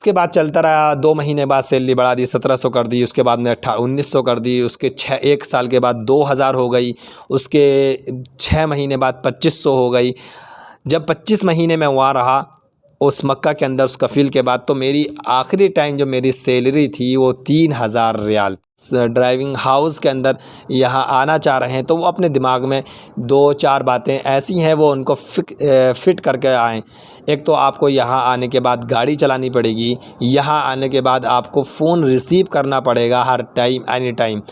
उसके बाद चलता रहा। 2 महीने बाद सैलरी बढ़ा दी, 1700 कर दी। उसके बाद में 1900 कर दी। उसके 1 साल के बाद 2000 हो गई। उसके 6 महीने बाद 2500 हो गई। जब 25 महीने में वहाँ रहा उस मक्का के अंदर उस कफ़ील के बाद, तो मेरी आखिरी टाइम जो मेरी सैलरी थी वो 3000 रियाल। ड्राइविंग हाउस के अंदर यहाँ आना चाह रहे हैं तो वो अपने दिमाग में 2-4 बातें ऐसी हैं वो उनको फ़िट करके आएँ। एक तो आपको यहाँ आने के बाद गाड़ी चलानी पड़ेगी, यहाँ आने के बाद आपको फ़ोन रिसीव करना पड़ेगा हर टाइम, एनी टाइम।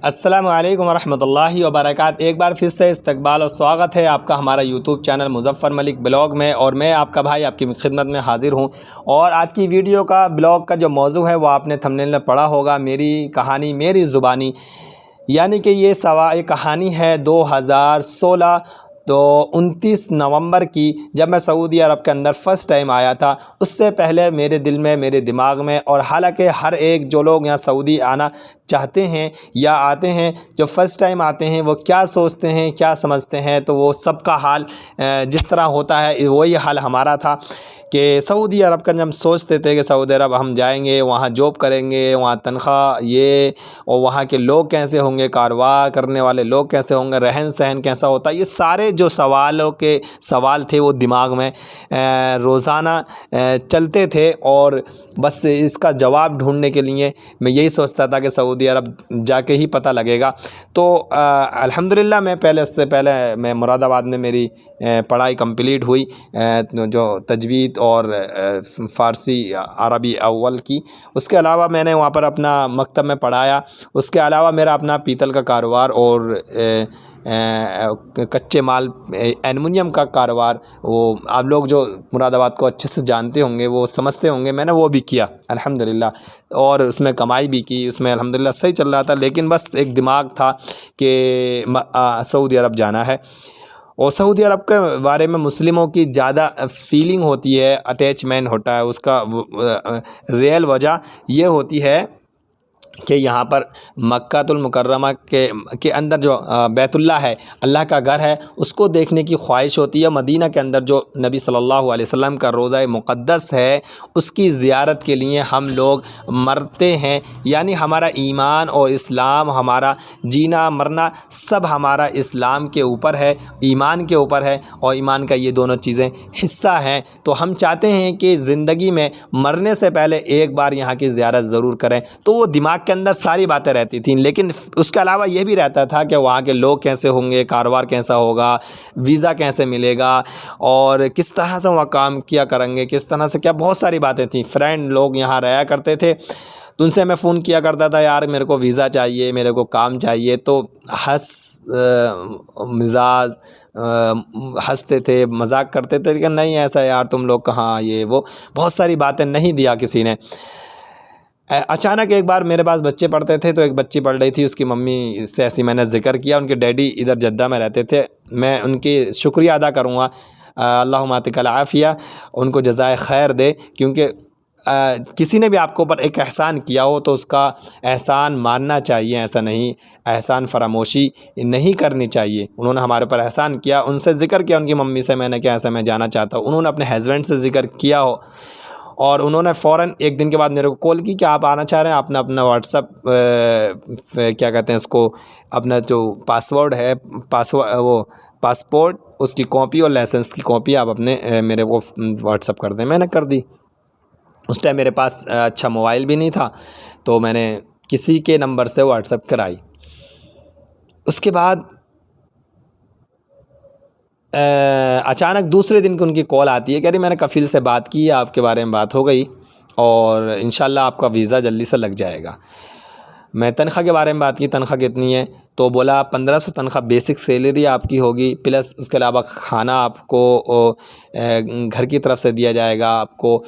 अस्सलामु अलैकुम वरहमतुल्लाहि वबरकात। एक बार फिर से इस्तकबाल और स्वागत है आपका हमारा YouTube channel Muzaffar Malik blog में, और मैं आपका भाई आपकी खिदमत में हाज़िर हूँ। और आज की वीडियो का ब्लॉग का जो मौजू है वो आपने थंबनेल में पढ़ा होगा, मेरी कहानी मेरी ज़ुबानी। यानी कि ये कहानी है 2016 तो 29 नवंबर की, जब मैं सऊदी अरब के अंदर फ़र्स्ट टाइम आया था। उससे पहले मेरे दिल में, मेरे दिमाग में, और हालांकि हर एक जो लोग यहाँ सऊदी आना चाहते हैं या आते हैं, जो फ़र्स्ट टाइम आते हैं, वो क्या सोचते हैं, क्या समझते हैं, तो वो सबका हाल जिस तरह होता है वही हाल हमारा था कि सऊदी अरब का जब सोचते थे कि सऊदी अरब हम जाएंगे, वहाँ जॉब करेंगे, वहाँ तनख्वाह ये, और वहाँ के लोग कैसे होंगे, कारोबार करने वाले लोग कैसे होंगे, रहन सहन कैसा होता है, ये सारे जो सवाल थे वो दिमाग में रोज़ाना चलते थे। और बस इसका जवाब ढूंढने के लिए मैं यही सोचता था कि सऊदी अरब जाके ही पता लगेगा। तो अल्हम्दुलिल्लाह उससे पहले मैं मुरादाबाद में मेरी पढ़ाई कंप्लीट हुई, जो तजवीद और फ़ारसी अरबी अव्वल की। उसके अलावा मैंने वहाँ पर अपना मकतब में पढ़ाया। उसके अलावा मेरा अपना पीतल का कारोबार और कच्चे माल एल्युमिनियम का कारोबार, वो आप लोग जो मुरादाबाद को अच्छे से जानते होंगे वो समझते होंगे, मैंने वो भी किया अल्हम्दुलिल्लाह, और उसमें कमाई भी की, उसमें अल्हम्दुलिल्लाह सही चल रहा था। लेकिन बस एक दिमाग था कि सऊदी अरब जाना है। और सऊदी अरब के बारे में मुस्लिमों की ज़्यादा फीलिंग होती है, अटैचमेंट होता है। उसका रियल वजह ये होती है कि यहाँ पर मक्कातुल मुकर्रमा के अंदर जो बैतुल्लाह है, अल्लाह का घर है, उसको देखने की ख्वाहिश होती है। मदीना के अंदर जो नबी सल्लल्लाहु अलैहि वसल्लम का रोज़ा मुक़द्दस है, उसकी ज़ियारत के लिए हम लोग मरते हैं। यानी हमारा ईमान और इस्लाम, हमारा जीना मरना सब हमारा इस्लाम के ऊपर है, ईमान के ऊपर है, और ईमान का ये दोनों चीज़ें हिस्सा हैं। तो हम चाहते हैं कि ज़िंदगी में मरने से पहले एक बार यहाँ की ज़ियारत ज़रूर करें। तो वो दिमाग के अंदर सारी बातें रहती थीं, लेकिन उसके अलावा ये भी रहता था कि वहाँ के लोग कैसे होंगे, कारोबार कैसा होगा, वीज़ा कैसे मिलेगा, और किस तरह से वहाँ काम किया करेंगे, किस तरह से क्या, बहुत सारी बातें थीं। फ्रेंड लोग यहाँ रहा करते थे, तो उनसे मैं फ़ोन किया करता था, यार मेरे को वीज़ा चाहिए, मेरे को काम चाहिए। तो मिजाज हंसते थे, मजाक करते थे, लेकिन नहीं ऐसा यार तुम लोग कहाँ, ये वो बहुत सारी बातें नहीं दिया किसी ने। अचानक एक बार मेरे पास बच्चे पढ़ते थे, तो एक बच्ची पढ़ रही थी, उसकी मम्मी से ऐसी मैंने ज़िक्र किया। उनके डैडी इधर जद्दा में रहते थे, मैं उनकी शुक्रिया अदा करूँगा, अल्लाहुम्मा आतिकल आफ़िया, उनको जज़ाए खैर दे। क्योंकि किसी ने भी आपको ऊपर एक एहसान किया हो तो उसका एहसान मानना चाहिए, ऐसा नहीं एहसान फरामोशी नहीं करनी चाहिए। उन्होंने हमारे ऊपर एहसान किया, उनसे ज़िक्र किया, उनकी मम्मी से मैंने क्या ऐसा मैं जाना चाहता हूँ। उन्होंने अपने हस्बैंड से ज़िक्र किया हो, और उन्होंने फ़ौरन एक दिन के बाद मेरे को कॉल की कि आप आना चाह रहे हैं, अपना अपना व्हाट्सअप क्या कहते हैं उसको, अपना जो पासवर्ड है, वो पासपोर्ट, उसकी कॉपी और लाइसेंस की कॉपी आप अपने मेरे को व्हाट्सअप कर दें। मैंने कर दी। उस टाइम मेरे पास अच्छा मोबाइल भी नहीं था, तो मैंने किसी के नंबर से व्हाट्सअप कराई। उसके बाद अचानक दूसरे दिन की उनकी कॉल आती है कि अरे मैंने कफ़ील से बात की, आपके बारे में बात हो गई और इंशाल्लाह आपका वीज़ा जल्दी से लग जाएगा। मैं तनख्वाह के बारे में बात की, तनख्वाह कितनी है, तो बोला 1500 तनख्वाह बेसिक सैलरी आपकी होगी, प्लस उसके अलावा खाना आपको घर की तरफ से दिया जाएगा, आपको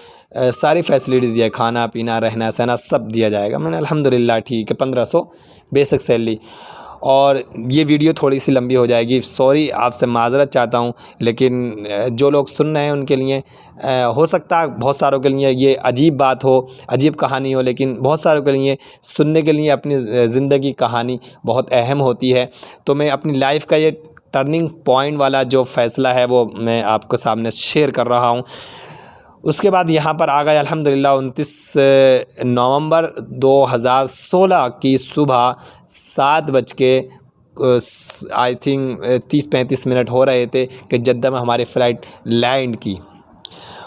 सारी फैसिलिटी दिया, खाना पीना रहना सहना सब दिया जाएगा। मैंने अल्हम्दुलिल्लाह ठीक है, 1500 बेसिक सैलरी। और ये वीडियो थोड़ी सी लंबी हो जाएगी, सॉरी, आपसे माज़रत चाहता हूँ, लेकिन जो लोग सुन रहे हैं उनके लिए हो सकता है बहुत सारों के लिए ये अजीब बात हो, अजीब कहानी हो, लेकिन बहुत सारों के लिए सुनने के लिए अपनी ज़िंदगी कहानी बहुत अहम होती है। तो मैं अपनी लाइफ का ये टर्निंग पॉइंट वाला जो फ़ैसला है वो मैं आपके सामने शेयर कर रहा हूँ। उसके बाद यहाँ पर आ गए अल्हम्दुलिल्लाह 29 नवंबर 2016 की सुबह 7 बज के आई थिंक 30-35 हो रहे थे कि जद्दा में हमारी फ़्लाइट लैंड की।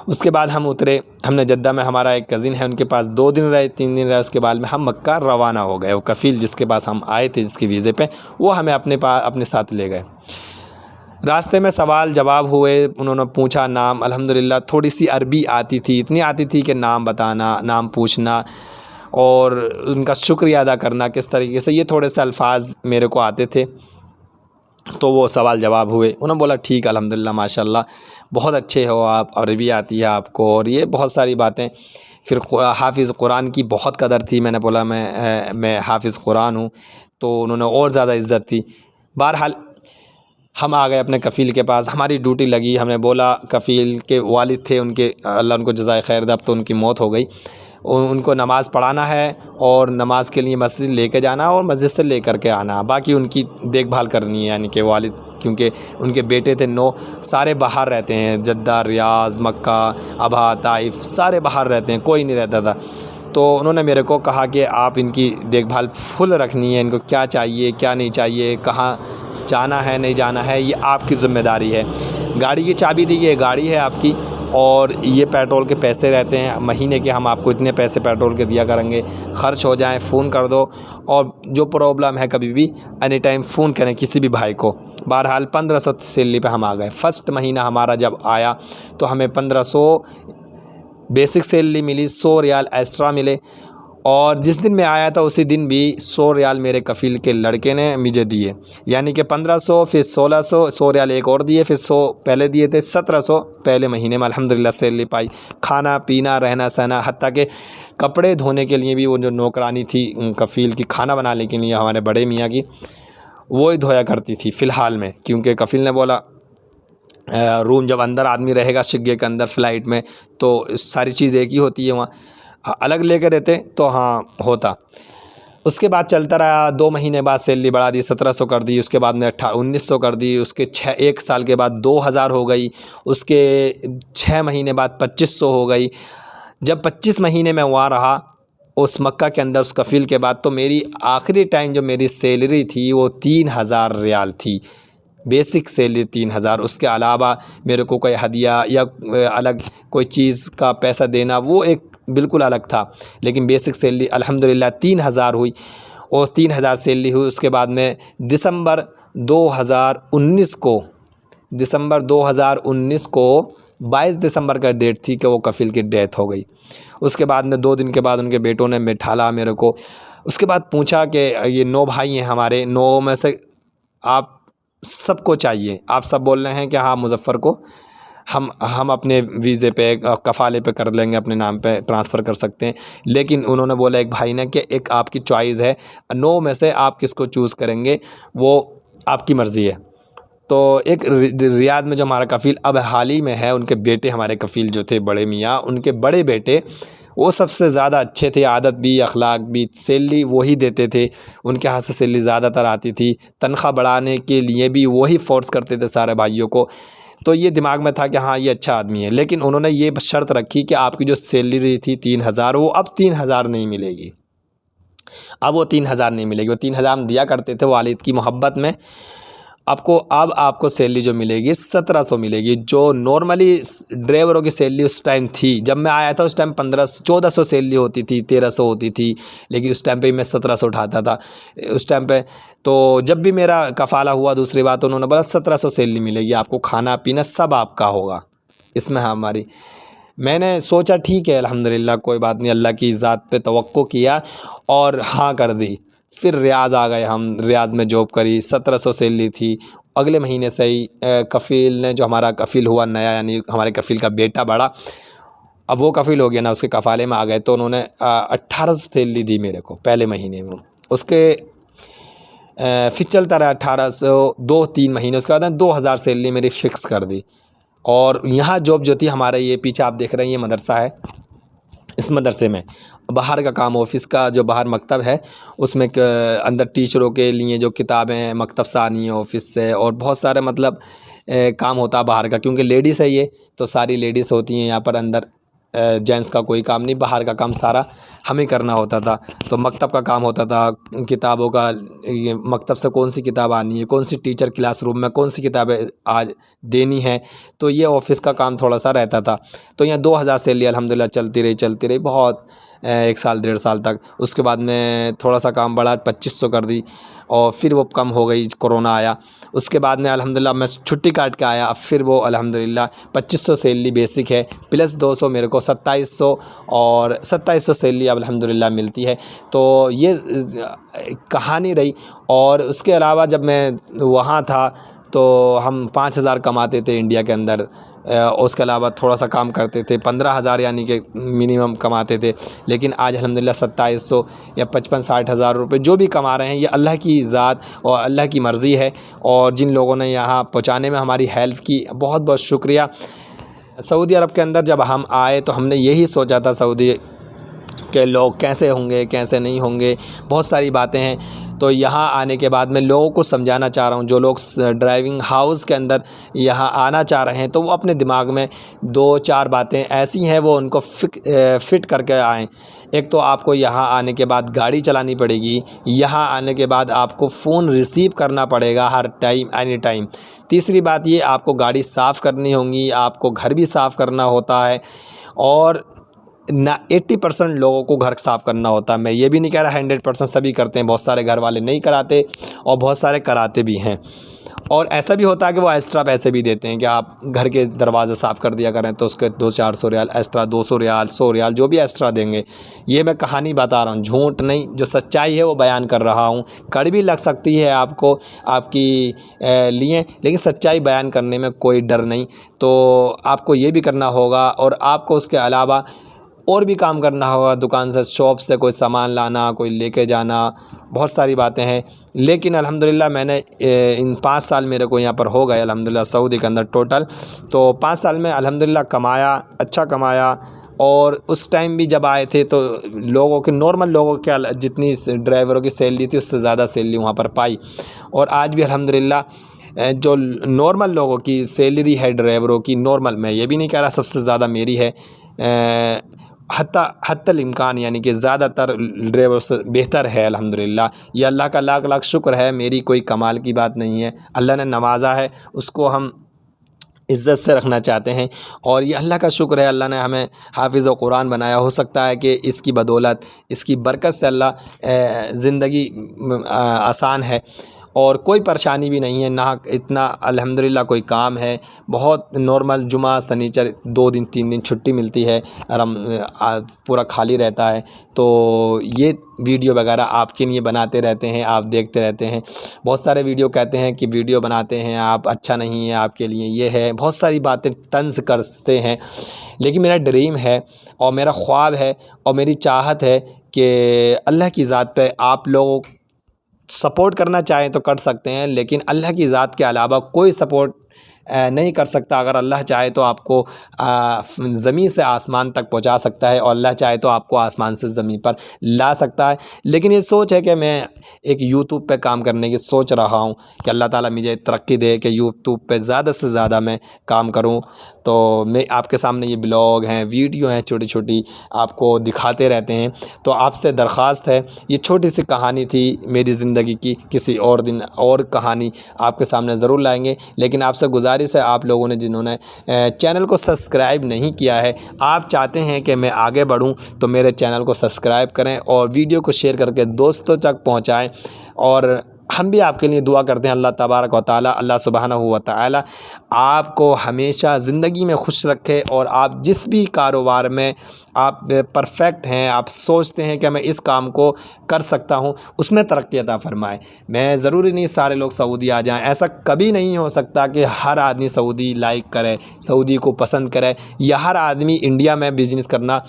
उसके बाद हम उतरे, हमने जद्दा में, हमारा एक कज़िन है उनके पास 2 दिन रहे, 3 दिन रहे, उसके बाद में हम मक्का रवाना हो गए। वो कफ़ील जिसके पास हम आए थे जिसके वीज़े पे, वो हमें अपने साथ ले गए। रास्ते में सवाल जवाब हुए, उन्होंने पूछा नाम, अल्हम्दुलिल्लाह थोड़ी सी अरबी आती थी, इतनी आती थी कि नाम बताना, नाम पूछना और उनका शुक्रिया अदा करना किस तरीके से, ये थोड़े से अल्फाज मेरे को आते थे। तो वो सवाल जवाब हुए, उन्होंने बोला ठीक अल्हम्दुलिल्लाह माशाल्लाह बहुत अच्छे हो आप, अरबी आती है आपको, और ये बहुत सारी बातें। फिर हाफ़िज़ कुरान की बहुत कदर थी, मैंने बोला मैं हाफ़िज़ कुरान हूँ, तो उन्होंने और ज़्यादा इज़्ज़त थी। बहरहाल हम आ गए अपने कफ़ील के पास, हमारी ड्यूटी लगी। हमने बोला, कफ़ील के वालिद थे, उनके अल्लाह उनको जज़ाए खैर दे, अब तो उनकी मौत हो गई। उनको नमाज़ पढ़ाना है और नमाज़ के लिए मस्जिद लेके जाना और मस्जिद से लेकर के आना, बाकी उनकी देखभाल करनी है, यानी कि वालिद, क्योंकि उनके बेटे थे 9, सारे बाहर रहते हैं, जद्दा, रियाज़, मक्का, अबहा, ताइफ़, सारे बाहर रहते हैं, कोई नहीं रहता था। तो उन्होंने मेरे को कहा कि आप इनकी देखभाल फुल रखनी है, इनको क्या चाहिए क्या नहीं चाहिए, कहाँ जाना है नहीं जाना है, ये आपकी ज़िम्मेदारी है। गाड़ी की चाबी दी, ये गाड़ी है आपकी, और ये पेट्रोल के पैसे रहते हैं महीने के, हम आपको इतने पैसे पेट्रोल के दिया करेंगे, ख़र्च हो जाए फ़ोन कर दो, और जो प्रॉब्लम है कभी भी एनी टाइम फ़ोन करें किसी भी भाई को। बहरहाल 1500 सैलरी पे हम आ गए। फ़र्स्ट महीना हमारा जब आया तो हमें 1500 बेसिक सैलरी मिली, 100 रियाल एक्स्ट्रा मिले, और जिस दिन मैं आया था उसी दिन भी 100 रियाल मेरे कफ़ील के लड़के ने मुझे दिए, यानी कि 1500, फिर 1600, 100 रियाल एक और दिए, फिर 100 पहले दिए थे, 1700 पहले महीने में अल्हम्दुलिल्लाह सैलरी पाई। खाना पीना रहना सहना, हत्ता कि कपड़े धोने के लिए भी वो जो नौकरानी थी कफ़ील की, खाना बनाने के लिए हमारे बड़े मियाँ की, वो ही धोया करती थी फ़िलहाल में, क्योंकि कफ़ील ने बोला रूम जब अंदर आदमी रहेगा शिग्गे के अंदर फ़्लाइट में, तो सारी चीज़ एक ही होती है, वहाँ अलग लेकर रहते तो हाँ होता। उसके बाद चलता रहा, 2 महीने बाद सैलरी बढ़ा दी, 1700 कर दी, उसके बाद में 1900 कर दी, उसके 1 साल के बाद 2000 हो गई, उसके 6 महीने बाद 2500 हो गई। जब 25 महीने में वहाँ रहा उस मक्का के अंदर उस कफ़ील के बाद, तो मेरी आखिरी टाइम जो मेरी सैलरी थी वो 3000 रियाल थी, बेसिक सैलरी 3000। उसके अलावा मेरे को कोई हदिया या अलग कोई चीज़ का पैसा देना वो एक बिल्कुल अलग था, लेकिन बेसिक सैलरी अल्हम्दुलिल्लाह 3000 हुई, और 3000 सैलरी हुई। उसके बाद में दिसंबर 2019 को 22 दिसंबर का डेट थी कि वो कफ़ील की डेथ हो गई। उसके बाद में 2 दिन के बाद उनके बेटों ने बिठाला मेरे को, उसके बाद पूछा कि ये 9 भाई हैं हमारे, 9 में से आप सबको चाहिए, आप सब बोल रहे हैं कि हाँ मुज़फ़्फ़र को हम अपने वीज़े पे कफ़ाले पे कर लेंगे, अपने नाम पे ट्रांसफ़र कर सकते हैं, लेकिन उन्होंने बोला एक भाई ने कि एक आपकी चॉइस है, 9 में से आप किसको चूज़ करेंगे वो आपकी मर्ज़ी है। तो एक रियाज़ में जो हमारा कफ़ील अब हाल ही में है, उनके बेटे हमारे कफ़ील जो थे बड़े मियाँ, उनके बड़े बेटे वो सबसे ज़्यादा अच्छे थे, आदत भी अखलाक भी, सैलरी वही देते थे, उनके हाथ से सैलरी ज़्यादातर आती थी, तनख्वाह बढ़ाने के लिए भी वही फ़ोर्स करते थे सारे भाइयों को। तो ये दिमाग में था कि हाँ ये अच्छा आदमी है, लेकिन उन्होंने ये शर्त रखी कि आपकी जो सैलरी थी 3000, वो अब 3000 नहीं मिलेगी, अब वो 3000 नहीं मिलेगी। वो 3000 हम दिया करते थे वालिद की मोहब्बत में, अब आपको सैलरी जो मिलेगी 1700 मिलेगी, जो नॉर्मली ड्राइवरों की सैलरी उस टाइम थी। जब मैं आया था उस टाइम 1400 सैलरी होती थी, 1300 होती थी, लेकिन उस टाइम पे मैं 1700 उठाता था उस टाइम पे। तो जब भी मेरा कफ़ाला हुआ, दूसरी बात उन्होंने बोला 1700 सैलरी मिलेगी आपको, खाना पीना सब आपका होगा इसमें हमारी। मैंने सोचा ठीक है अल्हम्दुलिल्लाह कोई बात नहीं, अल्लाह की ज़ात पे तवक्को किया और हाँ कर दी। फिर रियाज़ आ गए हम, रियाज़ में जॉब करी, 1700 सैलरी थी। अगले महीने से ही कफ़ील ने, जो हमारा कफ़ील हुआ नया, यानी हमारे कफ़ील का बेटा बड़ा, अब वो कफ़ील हो गया ना, उसके कफ़ाले में आ गए, तो उन्होंने 1800 सैलरी दी मेरे को पहले महीने में। उसके फिर चलता रहा 1800, 2-3 महीने, उसके बाद 2000 सैलरी मेरी फ़िक्स कर दी। और यहाँ जॉब जो थी हमारे, ये पीछे आप देख रहे हैं ये मदरसा है, इस मदरसे में बाहर का काम, ऑफ़िस का जो बाहर मकतब है उसमें अंदर टीचरों के लिए जो किताबें मकतब से आनी है ऑफ़िस से, और बहुत सारे मतलब काम होता है बाहर का, क्योंकि लेडीज़ है ये, तो सारी लेडीज़ होती हैं यहाँ पर अंदर जेंट्स का कोई काम नहीं, बाहर का काम सारा हमें करना होता था। तो मकतब का काम होता था, किताबों का, ये मकतब से कौन सी किताब आनी है, कौन सी टीचर क्लासरूम में कौन सी किताबें आज देनी है, तो ये ऑफ़िस का काम थोड़ा सा रहता था। तो यहाँ 2000 सैलरी अल्हम्दुलिल्लाह चलती रही बहुत, 1 साल 1.5 साल तक। उसके बाद में थोड़ा सा काम बढ़ा, 2500 कर दी, और फिर वो कम हो गई, कोरोना आया। उसके बाद में अल्हम्दुलिल्लाह मैं छुट्टी काट के आया, अब फिर वो अल्हम्दुलिल्लाह 2500 सैलरी बेसिक है, प्लस 200 मेरे को 2700, और 2700 सैलरी अब अल्हम्दुलिल्लाह मिलती है। तो ये कहानी रही। और उसके अलावा जब मैं वहाँ था तो हम 5000 कमाते थे इंडिया के अंदर, उसके अलावा थोड़ा सा काम करते थे, 15,000 यानी कि मिनिमम कमाते थे। लेकिन आज अल्हम्दुलिल्लाह 2700 या 55-60 हज़ार रुपये जो भी कमा रहे हैं, ये अल्लाह की ज़ात और अल्लाह की मर्ज़ी है। और जिन लोगों ने यहाँ पहुँचाने में हमारी हेल्प की, बहुत बहुत शुक्रिया। सऊदी अरब के अंदर जब हम आए तो हमने यही सोचा था सऊदी के लोग कैसे होंगे, कैसे नहीं होंगे, बहुत सारी बातें हैं। तो यहाँ आने के बाद मैं लोगों को समझाना चाह रहा हूँ, जो लोग ड्राइविंग हाउस के अंदर यहाँ आना चाह रहे हैं, तो वो अपने दिमाग में 2-4 बातें ऐसी हैं, वो उनको फ़िट करके आएँ। एक तो आपको यहाँ आने के बाद गाड़ी चलानी पड़ेगी, यहाँ आने के बाद आपको फ़ोन रिसीव करना पड़ेगा हर टाइम, एनी टाइम। तीसरी बात ये, आपको गाड़ी साफ़ करनी होगी, आपको घर भी साफ़ करना होता है, और ना 80% लोगों को घर साफ़ करना होता है। मैं ये भी नहीं कह रहा 100% सभी करते हैं, बहुत सारे घर वाले नहीं कराते और बहुत सारे कराते भी हैं। और ऐसा भी होता है कि वो एक्स्ट्रा पैसे भी देते हैं कि आप घर के दरवाज़े साफ़ कर दिया करें, तो उसके 200-400 रियाल एक्स्ट्रा, 200 रियाल, 100 रियाल जो भी एक्स्ट्रा देंगे। ये मैं कहानी बता रहा हूँ, झूठ नहीं, जो सच्चाई है वो बयान कर रहा हूँ। कड़वी लग सकती है आपको, आपकी लिए, लेकिन सच्चाई बयान करने में कोई डर नहीं। तो आपको ये भी करना होगा, और आपको उसके अलावा और भी काम करना होगा, दुकान से, शॉप से कोई सामान लाना, कोई लेके जाना, बहुत सारी बातें हैं। लेकिन अल्हम्दुलिल्लाह मैंने इन 5 साल मेरे को यहाँ पर हो गए अल्हम्दुलिल्लाह सऊदी के अंदर टोटल। तो 5 साल में अल्हम्दुलिल्लाह कमाया, अच्छा कमाया। और उस टाइम भी जब आए थे तो लोगों के, नॉर्मल लोगों के जितनी ड्राइवरों की सैलरी थी उससे ज़्यादा सैलरी वहाँ पर पाई। और आज भी अल्हम्दुलिल्लाह जो नॉर्मल लोगों की सैलरी है ड्राइवरों की, नॉर्मल, मैं ये भी नहीं कह रहा सबसे ज़्यादा मेरी है, हत्तल इम्कान, यानी कि ज़्यादातर ड्राइवर से बेहतर है अल्हम्दुलिल्लाह। ये अल्लाह का लाख लाख शुक्र है, मेरी कोई कमाल की बात नहीं है, अल्लाह ने नवाजा है, उसको हम इज़्ज़त से रखना चाहते हैं। और ये अल्लाह का शुक्र है, अल्लाह ने हमें हाफिज़ कुरान बनाया। हो सकता है कि इसकी बदौलत, इसकी बरकत से अल्लाह ज़िंदगी आसान है और कोई परेशानी भी नहीं है ना, इतना अल्हम्दुलिल्लाह कोई काम है, बहुत नॉर्मल, जुमा सनीचर 2 दिन 3 दिन छुट्टी मिलती है, पूरा खाली रहता है। तो ये वीडियो वगैरह आपके लिए बनाते रहते हैं, आप देखते रहते हैं। बहुत सारे वीडियो कहते हैं कि वीडियो बनाते हैं आप, अच्छा नहीं है आपके लिए, ये है, बहुत सारी बातें तंज़ करते हैं। लेकिन मेरा ड्रीम है और मेरा ख्वाब है और मेरी चाहत है कि अल्लाह की ज़ात पे आप लोग सपोर्ट करना चाहें तो कर सकते हैं, लेकिन अल्लाह की ज़ात के अलावा कोई सपोर्ट नहीं कर सकता। अगर अल्लाह चाहे तो आपको ज़मीन से आसमान तक पहुंचा सकता है, और अल्लाह चाहे तो आपको आसमान से ज़मीन पर ला सकता है। लेकिन ये सोच है कि मैं एक यूट्यूब पे काम करने की सोच रहा हूं कि अल्लाह ताला मुझे तरक्की दे कि यूट्यूब पे ज़्यादा से ज़्यादा मैं काम करूं। तो मैं आपके सामने ये ब्लॉग हैं, वीडियो हैं, छोटी छोटी आपको दिखाते रहते हैं। तो आपसे दरख्वास्त है, ये छोटी सी कहानी थी मेरी ज़िंदगी की, किसी और दिन और कहानी आपके सामने ज़रूर लाएंगे। लेकिन आपसे गुजारिश है, आप लोगों ने जिन्होंने चैनल को सब्सक्राइब नहीं किया है, आप चाहते हैं कि मैं आगे बढ़ूं, तो मेरे चैनल को सब्सक्राइब करें और वीडियो को शेयर करके दोस्तों तक पहुंचाएं। और हम भी आपके लिए दुआ करते हैं, अल्लाह तबारक व तआला, अल्लाह सुब्हानहू व तआला आपको हमेशा ज़िंदगी में खुश रखे, और आप जिस भी कारोबार में आप परफेक्ट हैं, आप सोचते हैं कि मैं इस काम को कर सकता हूं, उसमें तरक्की अता फ़रमाए। मैं ज़रूरी नहीं सारे लोग सऊदी आ जाएं, ऐसा कभी नहीं हो सकता कि हर आदमी सऊदी लाइक करे, सऊदी को पसंद करे, या हर आदमी इंडिया में बिज़नेस करना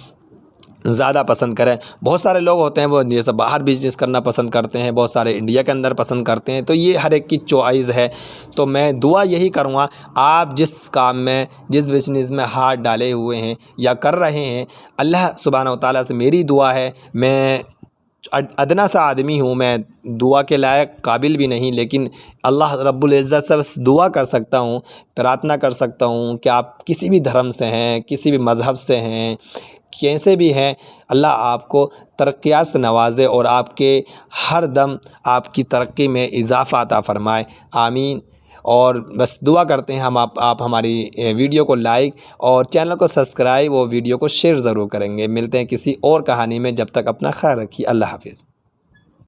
ज़्यादा पसंद करें। बहुत सारे लोग होते हैं वो जैसे बाहर बिज़नेस करना पसंद करते हैं, बहुत सारे इंडिया के अंदर पसंद करते हैं। तो ये हर एक की चॉइस है। तो मैं दुआ यही करूँगा, आप जिस काम में, जिस बिज़नेस में हाथ डाले हुए हैं या कर रहे हैं, अल्लाह सुब्हानहू व तआला से मेरी दुआ है, मैं अदना सा आदमी हूँ, मैं दुआ के लायक काबिल भी नहीं, लेकिन अल्लाह रब्बुल इज़्ज़त से बस दुआ कर सकता हूँ, प्रार्थना कर सकता हूँ कि आप किसी भी धर्म से हैं, किसी भी मज़हब से हैं, कैसे भी हैं, अल्लाह आपको तरक्कियात से नवाज़े और आपके हर दम आपकी तरक्की में इजाफ़ा अता फ़रमाए। आमीन। और बस दुआ करते हैं हम आप हमारी वीडियो को लाइक और चैनल को सब्सक्राइब और वीडियो को शेयर ज़रूर करेंगे। मिलते हैं किसी और कहानी में, जब तक अपना ख्याल रखिए। अल्लाह हाफ़िज़।